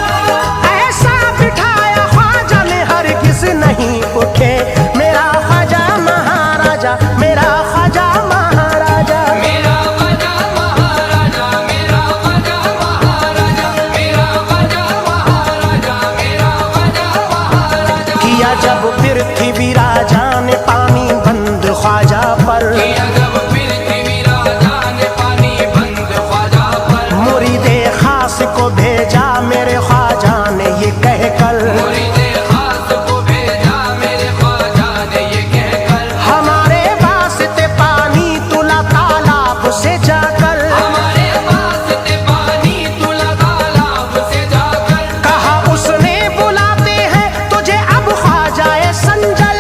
ऐसा बिठाया ख्वाजा ने हरगिज़ नहीं उठे, मेरा ख्वाजा महाराजा, मेरा ख्वाजा महाराजा, मेरा ख्वाजा महाराजा, मेरा ख्वाजा महाराजा, मेरा ख्वाजा महाराजा, मेरा ख्वाजा महाराजा। किया जब पृथ्वी राजा ने पानी बंद ख्वाजा पर, किया जब पृथ्वी राजा ने पानी बंद ख्वाजा पर, मुरीदे खास को भेजा मेरे ख्वाजा ने ये कहकर, मुरीदे खास को भेजा मेरे ख्वाजा ने ये कहकर, हमारे वास्ते पानी तुला तालाब से जाकर, हमारे वास्ते पानी तुला तालाब से जाकर, कहा उसने बुलाते हैं तुझे अब ख्वाजाए संजल,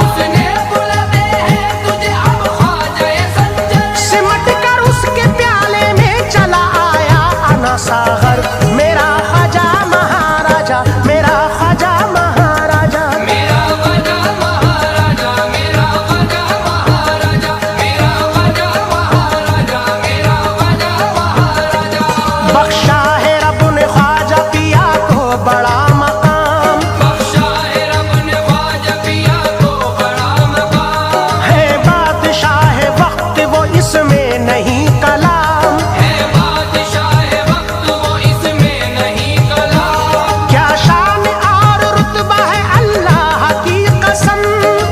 उसने बुलाते हैं तुझे अब ख्वाजाए संजल, सिमट कर उसके प्याले में चला आया अना सागर, मेरा ख्वाजा महाराजा, मेरा ख्वाजा महाराजा, मेरा ख्वाजा महाराजा, मेरा ख्वाजा महाराजा, मेरा ख्वाजा महाराजा, मेरा ख्वाजा महाराजा। बख्शा है रब ने ख्वाजा पिया को बड़ा मकाम, बख्शा है रब ने ख्वाजा पिया को बड़ा मकाम, है बादशाह वक्त वो इसमें नहीं कलाम, है बादशाह वक्त वो इसमें नहीं कलाम, क्या शान और रुतबा है अल्लाह की कसम,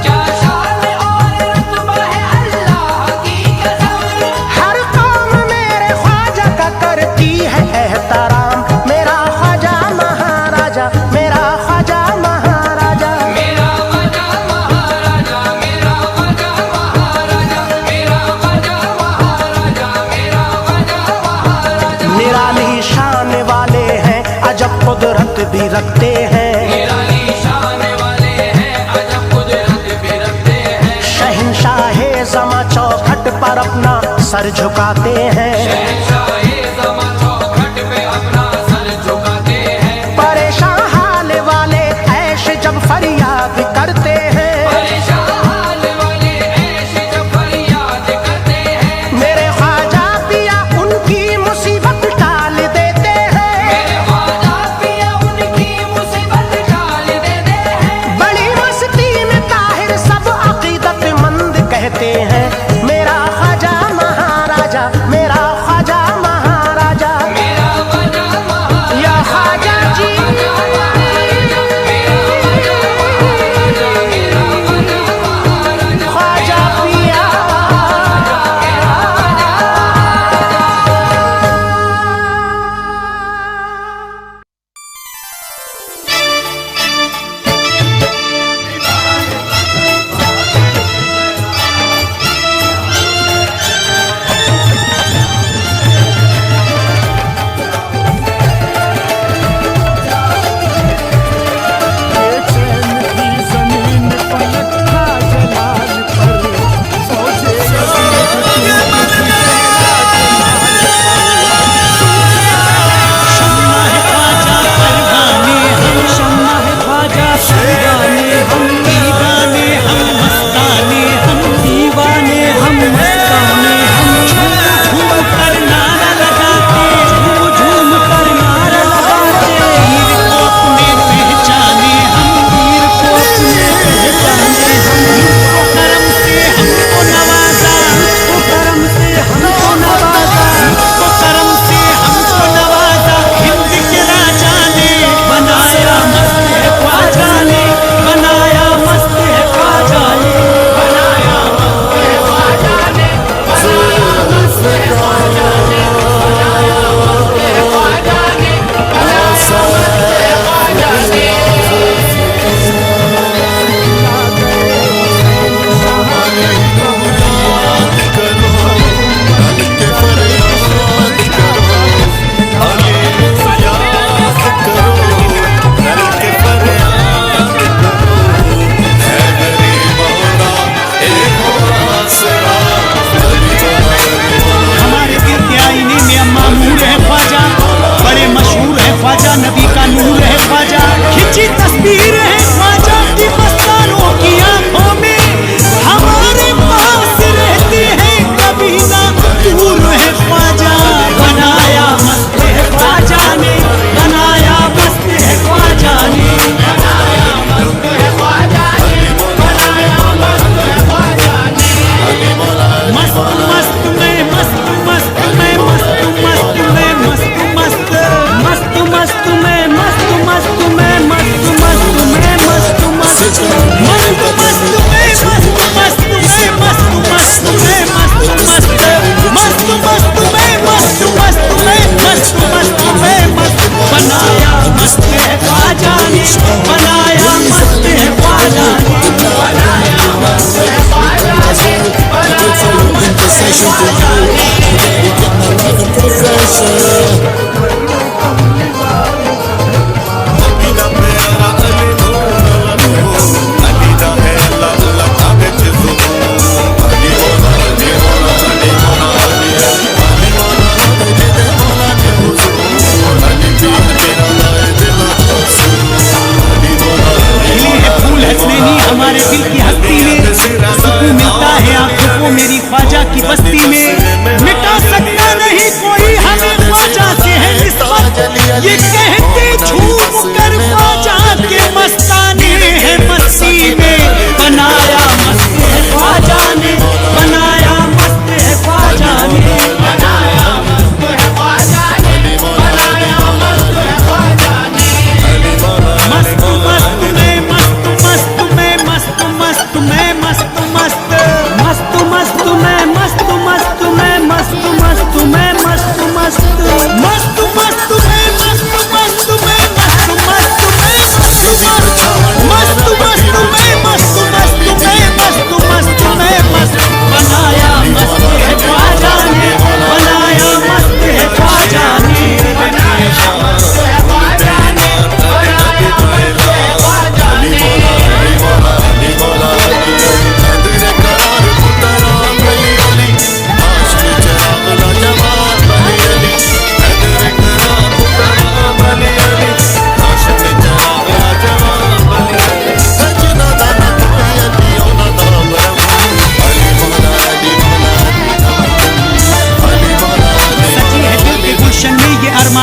क्या शान और रुतबा है अल्लाह की कसम। हर कौम मेरे ख्वाजा का करती है एहतराम, मेरा ख्वाजा महाराजा, मेरा ख्वाजा महाराजा, मेरा ख्वाजा महाराजा, मेरा ख्वाजा महाराजा, मेरा ख्वाजा महाराजा, मेरा ख्वाजा महाराजा। निराली शान वाले हैं अजब कुदरत भी रखते हैं, निराली शान वाले हैं अजब कुदरत भी रखते हैं, शहंशाहे ज़मा चौखट पर अपना सर झुकाते हैं, शहंशाहे ज़मा चौखट पे अपना सर झुकाते हैं, परेशान हाल वाले ऐश जब फरियाद करते हैं, परेशान हाल वाले ऐश जब फरियाद करते हैं, मेरे ख्वाजा पिया उनकी मुसीबत टाल देते हैं, मेरे ख्वाजा पिया उनकी मुसीबत टाल देते हैं, बड़ी मस्ती में ताहिर सब अकीदतमंद कहते हैं, मेरा ख्वाजा महाराजा, मेरा ख्वाजा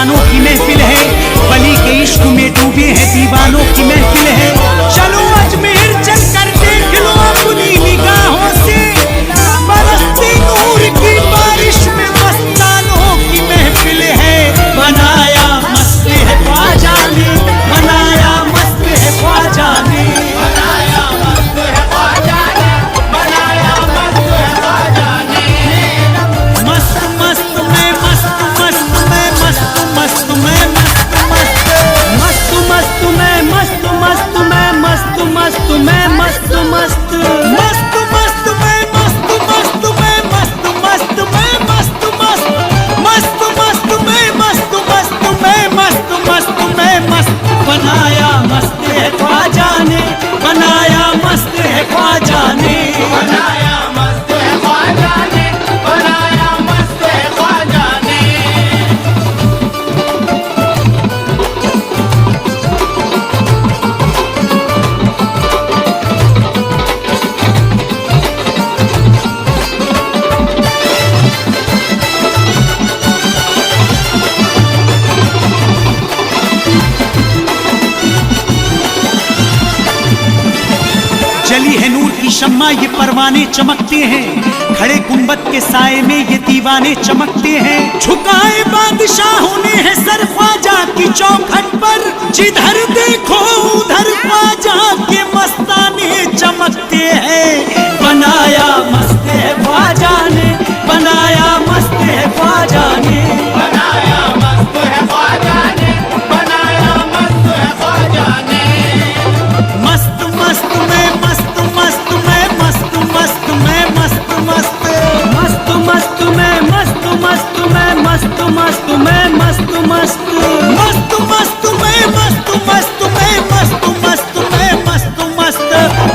दीवानों की महफिल है, वली के इश्क में डूबे हैं दीवानों की महफिल है। चलो अजमेर चल कर देख लो अपनी निगाहों से, बरसती नूर की बारिश में मस्तानों की महफिल है। बनाया मस्त है ख्वाजा ने, बनाया मस्त है ख्वाजा ने, बनाया मस्त है ख्वाजा ने, बनाया मस्त है ख्वाजा ने। मस्त मस्त में मस्त मस्त में मस्त मस्त में मस्त मस्त मस्त में मस्त मस्त में मस्त मस्त में मस्त मस्त मस्त मस्त में मस्त मस्त में मस्त मस्त में मस्त मस्त मस्त मस्त में मस्त मस्त में मस्त मस्त में मस्त। बनाया मस्त है ख्वाजा ने, बनाया मस्त है ख्वाजा ने, बनाया मस्त है ख्वाजा ने, बनाया मस्त है ख्वाजा ने। जली है नूर की शम्मा ये परवाने चमकते हैं, खड़े गुंबद के साए में ये दीवाने चमकते हैं। झुकाए बादशाहों ने है सर ख्वाजा की चौखट पर, जिधर देखो उधर ख्वाजा के मस्ताने चमकते हैं। बनाया मस्त है ख्वाजा ने, बनाया मस्त है ख्वाजा ने, बनाया मस्त है ख्वाजा ने, बनाया मस्त है ख्वाजा ने। मस्त मस्त में मस्त मस्त में मस्त मस्त में मस्त मस्त मस्त मस्त में मस्त मस्त में मस्त मस्त में मस्त मस्त मस्त मस्त में मस्त मस्त में मस्त मस्त में मस्त मस्त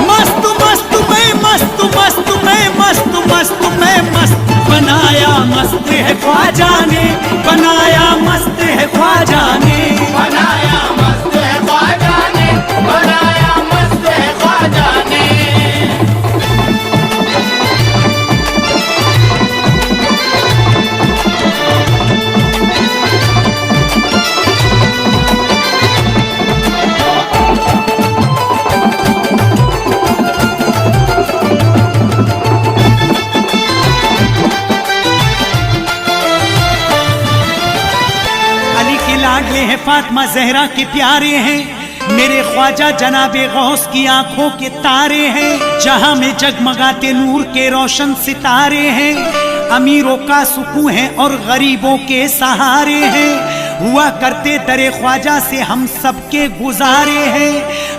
मस्त मस्त में मस्त मस्त में मस्त मस्त में मस्त। बनाया मस्त है ख्वाजा ने, बनाया मस्त है ख्वाजा ने, बनाया मस्त है ख्वाजा ने, बनाया मस्त है ख्वाजा ने। अली के लाडले हैं, फातिमा जहरा के प्यारे हैं, मेरे ख्वाजा जनाबे गौस की आंखों के तारे हैं। जहां में जगमगाते नूर के रोशन सितारे हैं, अमीरों का सुकून है और गरीबों के सहारे हैं। हुआ करते दरे ख्वाजा से हम सबके गुजारे हैं,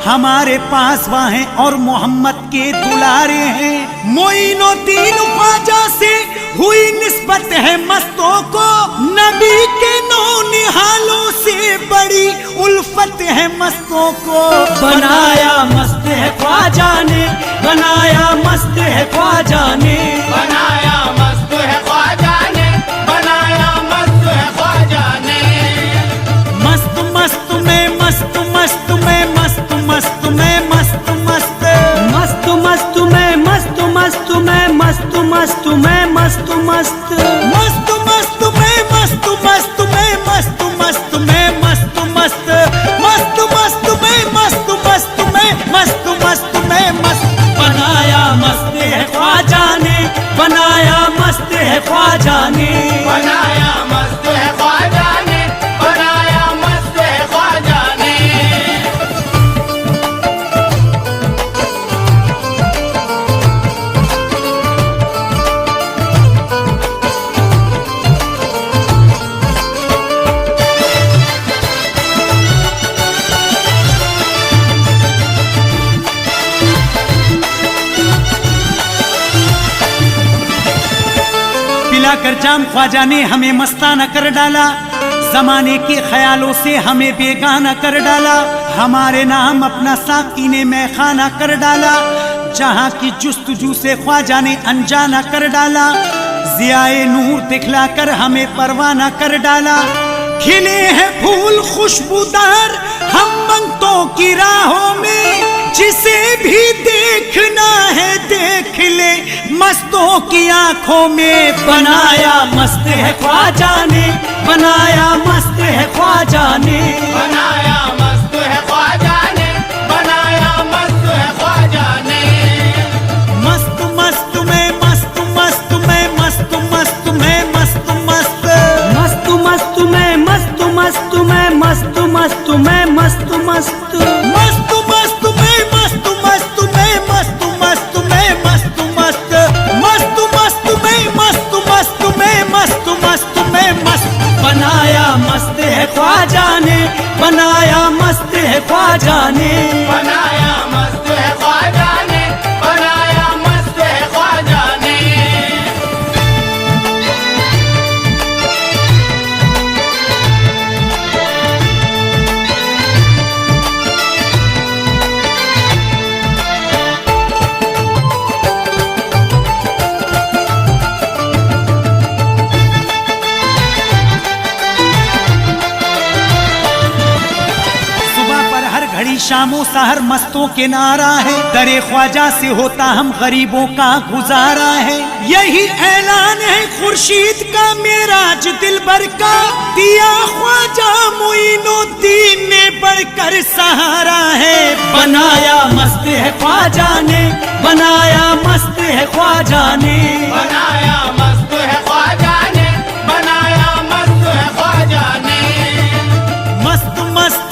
हमारे पास वह हैं और मोहम्मद के दुलारे हैं। मोइनुद्दीन ख्वाजा से हुई निस्बत है मस्तों को, नबी के नौ निहालों से बड़ी उल्फत है मस्तों को। बनाया मस्त है ख्वाजा ने, बनाया मस्त है ख्वाजा ने, बनाया मस्त है ख्वाजा ने, बनाया मस्त है ख्वाजा ने। मस्त मस्त में मस्त मस्त में मस्त मस्त में मस्त मस्त मस्त मस्त में मस्त मस्त में मस्त मस्त में मस्त मस्त मस्त मस्त में मस्त मस्त में मस्त मस्त में मस्त मस्त मस्त मस्त में मस्त मस्त में मस्त मस्त में मस्त। बनाया मस्त है ख्वाजा ने, बनाया मस्त है ख्वाजा ने, बनाया मस्त है ख्वाजा ने, बनाया मस्त है ख्वाजा ने। पिलाकर जाम ख्वाजा ने हमें मस्ताना कर डाला, जमाने के ख्यालों से हमें बेगाना कर डाला। हमारे नाम अपना साकी ने मैखाना कर डाला, जहां की जुस्तजू से ख्वाजा ने अनजाना कर डाला। जियाए नूर दिखलाकर हमें परवाना कर डाला। खिले हैं फूल खुशबूदार हम मंगतों की राहों में, जिसे भी देखना है देख ले मस्तों की आंखों में बनाया मस्त है ख्वाजा ने, बनाया मस्त है ख्वाजा ने, बनाया मस्त है ख्वाजा ने, बनाया मस्त है ख्वाजा ने। मस्त मस्त में मस्त मस्त में मस्त मस्त में मस्त मस्त मस्त मस्त में मस्त मस्त में मस्त मस्त में मस्त मस्त मस्त मस्त में मस्त मस्त में मस्त मस्त में मस्त मस्त मस्त मस्त में मस्त मस्त में मस्त मस्त में मस्त बनाया मस्त है ख्वाजा ने, बनाया मस्त है ख्वाजा ने, बनाया मस्त है ख्वाजा ने, बनाया मस्त है ख्वाजा ने। सुबह पर हर घड़ी शामों सहर मस्तों के नारा है, दरे ख्वाजा से होता हम गरीबों का गुजारा है। यही ऐलान है खुर्शीद का मेराज दिलबर का, दिया ख्वाजा मोइनुद्दीन ने बढ़कर सहारा है। बनाया मस्त है ख्वाजा ने, बनाया मस्त है ख्वाजा ने, बनाया मस्त है ख्वाजा ने, बनाया मस्त है ख्वाजा ने। मस्त मस्त